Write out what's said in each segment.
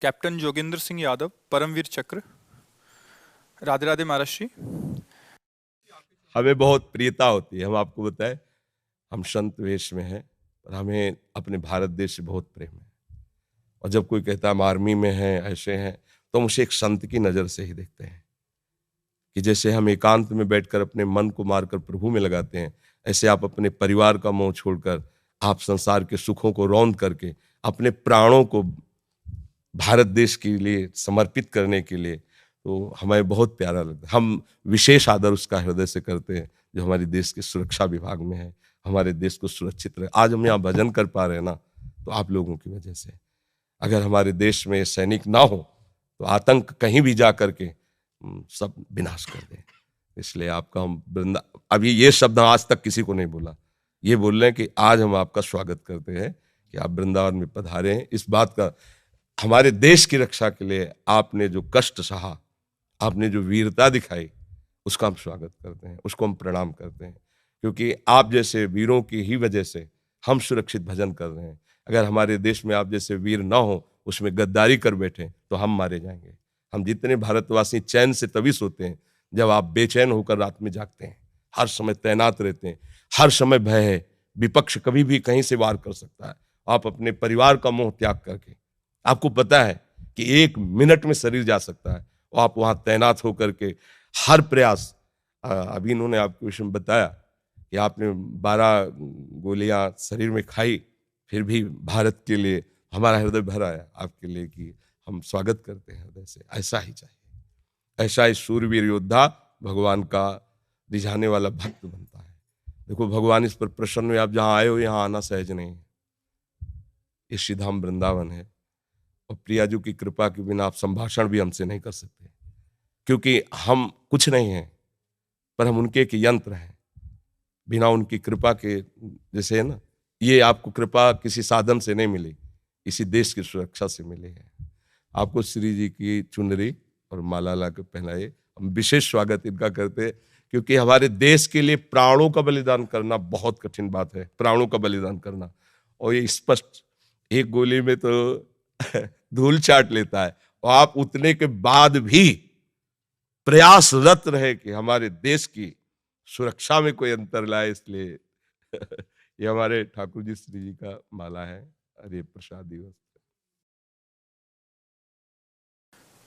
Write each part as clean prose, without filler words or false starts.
Captain Joginder Singh Yadav, Paramvir चक्र। राधे राधे महाराज जी। हमें बहुत प्रियता होती है, हम आपको बताएं, हम संत वेश में हैं और हमें अपने भारत देश से बहुत प्रेम है। और जब कोई कहता है हम आर्मी में हैं, ऐसे हैं, तो हम उसे एक संत की नज़र से ही देखते हैं कि जैसे हम एकांत में बैठकर अपने मन को मारकर प्रभु में लगाते हैं, ऐसे आप अपने परिवार का मोह छोड़कर, आप संसार के सुखों को रौंद करके अपने प्राणों को भारत देश के लिए समर्पित करने के लिए, तो हमें बहुत प्यारा लगता है। हम विशेष आदर उसका हृदय से करते हैं जो हमारे देश के सुरक्षा विभाग में है, हमारे देश को सुरक्षित रहे। आज हम यहाँ भजन कर पा रहे हैं ना, तो आप लोगों की वजह से। अगर हमारे देश में सैनिक ना हो तो आतंक कहीं भी जा करके सब विनाश कर दें। इसलिए आपका हम अभी ये शब्द आज तक किसी को नहीं बोला, ये बोल रहे हैं कि आज हम आपका स्वागत करते हैं कि आप वृंदावन में पधारे हैं। इस बात का, हमारे देश की रक्षा के लिए आपने जो कष्ट सहा, आपने जो वीरता दिखाई, उसका हम स्वागत करते हैं, उसको हम प्रणाम करते हैं, क्योंकि आप जैसे वीरों की ही वजह से हम सुरक्षित भजन कर रहे हैं। अगर हमारे देश में आप जैसे वीर ना हो, उसमें गद्दारी कर बैठे, तो हम मारे जाएंगे। हम जितने भारतवासी चैन से तभी सोते हैं जब आप बेचैन होकर रात में जागते हैं, हर समय तैनात रहते हैं, हर समय भय है, विपक्ष कभी भी कहीं से वार कर सकता है। आप अपने परिवार का मोह त्याग करके, आपको पता है कि 1 मिनट में शरीर जा सकता है, और आप वहां तैनात होकर के हर प्रयास, अभी इन्होंने आपको विषय में बताया कि आपने 12 गोलियां शरीर में खाई, फिर भी भारत के लिए हमारा हृदय भर आया आपके लिए कि हम स्वागत करते हैं हृदय से। ऐसा ही चाहिए, ऐसा ही शूरवीर योद्धा भगवान का रिझाने वाला भक्त बनता है। देखो, भगवान इस पर प्रसन्न हुए। आप जहां आए हो, यहाँ आना सहज नहीं है। ये श्रीधाम वृंदावन है, और प्रियाजू की कृपा के बिना आप संभाषण भी हमसे नहीं कर सकते, क्योंकि हम कुछ नहीं हैं, पर हम उनके एक यंत्र हैं। बिना उनकी कृपा के, जैसे है ना, ये आपको कृपा किसी साधन से नहीं मिली, इसी देश की सुरक्षा से मिली है। आपको श्री जी की चुनरी और माला ला के पहनाए, हम विशेष स्वागत इनका करते हैं, क्योंकि हमारे देश के लिए प्राणों का बलिदान करना बहुत कठिन बात है, प्राणों का बलिदान करना। और ये स्पष्ट, एक गोली में तो धूल चाट लेता है, और आप उतने के बाद भी प्रयासरत रहे कि हमारे देश की सुरक्षा में कोई अंतर लाए। इसलिए ये हमारे ठाकुर जी श्री जी का माला है, अरे प्रसाद दिवस।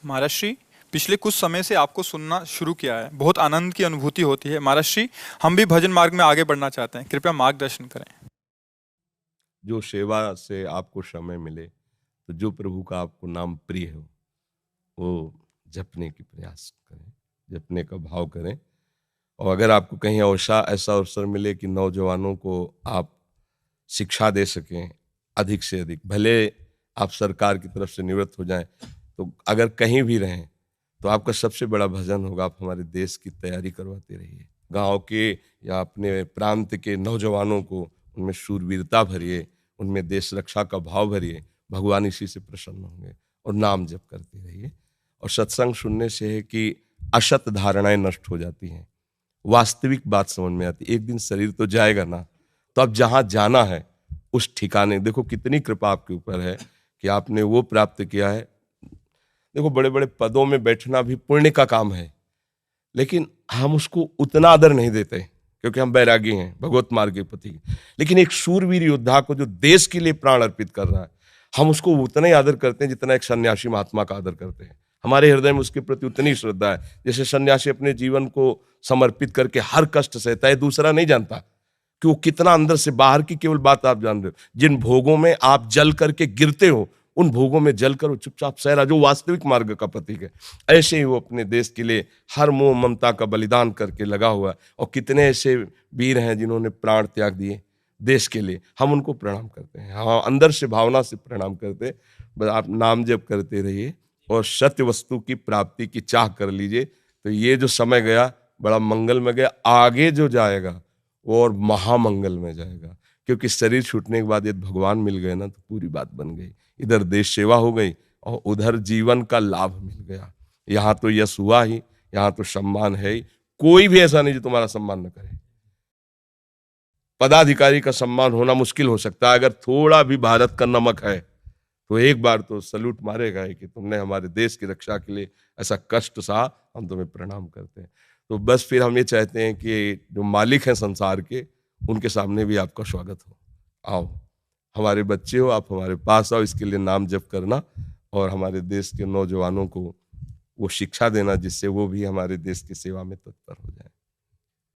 महाराज जी, पिछले कुछ समय से आपको सुनना शुरू किया है, बहुत आनंद की अनुभूति होती है। महाराज जी, हम भी भजन मार्ग में आगे बढ़ना चाहते हैं, कृपया मार्गदर्शन करें। जो सेवा से आपको समय मिले, तो जो प्रभु का आपको नाम प्रिय हो, वो जपने की प्रयास करें, जपने का भाव करें। और अगर आपको कहीं ऐसा अवसर मिले कि नौजवानों को आप शिक्षा दे सकें अधिक से अधिक, भले आप सरकार की तरफ से निवृत्त हो जाएं, तो अगर कहीं भी रहें, तो आपका सबसे बड़ा भजन होगा, आप हमारे देश की तैयारी करवाते रहिए। गांव के या अपने प्रांत के नौजवानों को उनमें शूरवीरता भरिए, उनमें देश रक्षा का भाव भरिए। भगवान इसी से प्रसन्न होंगे। और नाम जप करते रहिए। और सत्संग सुनने से है कि असत धारणाएं नष्ट हो जाती हैं, वास्तविक बात समझ में आती। एक दिन शरीर तो जाएगा ना, तो अब जहां जाना है उस ठिकाने, देखो कितनी कृपा आपके ऊपर है कि आपने वो प्राप्त किया है। देखो, बड़े बड़े पदों में बैठना भी पुण्य का काम है, लेकिन हम उसको उतना आदर नहीं देते, क्योंकि हम बैरागी हैं, भगवत मार्ग के पति। लेकिन एक शूरवीर योद्धा को जो देश के लिए प्राण अर्पित कर रहा है, हम उसको उतना ही आदर करते हैं जितना एक सन्यासी महात्मा का आदर करते हैं। हमारे हृदय में उसके प्रति उतनी श्रद्धा है। जैसे सन्यासी अपने जीवन को समर्पित करके हर कष्ट सहता है, दूसरा नहीं जानता कि वो कितना अंदर से, बाहर की केवल बात आप जान रहे हो। जिन भोगों में आप जल करके गिरते हो, उन भोगों में जल कर वो चुपचाप सह रहा, जो वास्तविक मार्ग का प्रतीक है। ऐसे ही वो अपने देश के लिए हर मोह ममता का बलिदान करके लगा हुआ है। और कितने ऐसे वीर हैं जिन्होंने प्राण त्याग दिए देश के लिए, हम उनको प्रणाम करते हैं। हाँ, अंदर से भावना से प्रणाम करते हैं। बस आप नाम जप करते रहिए और सत्य वस्तु की प्राप्ति की चाह कर लीजिए, तो ये जो समय गया बड़ा मंगल में गया। आगे जो जाएगा वो और महामंगल में जाएगा, क्योंकि शरीर छूटने के बाद यदि भगवान मिल गए ना, तो पूरी बात बन गई। इधर देश सेवा हो गई और उधर जीवन का लाभ मिल गया। यहाँ तो यश हुआ ही, यहाँ तो सम्मान है ही। कोई भी ऐसा नहीं जो तुम्हारा सम्मान न करे। पदाधिकारी का सम्मान होना मुश्किल हो सकता है, अगर थोड़ा भी भारत का नमक है तो एक बार तो सल्यूट मारेगा कि तुमने हमारे देश की रक्षा के लिए ऐसा कष्ट सहा, हम तुम्हें प्रणाम करते हैं। तो बस फिर हम ये चाहते हैं कि जो मालिक हैं संसार के, उनके सामने भी आपका स्वागत हो। आओ, हमारे बच्चे हो, आप हमारे पास आओ, इसके लिए नाम जप करना और हमारे देश के नौजवानों को वो शिक्षा देना जिससे वो भी हमारे देश की सेवा में तत्पर हो।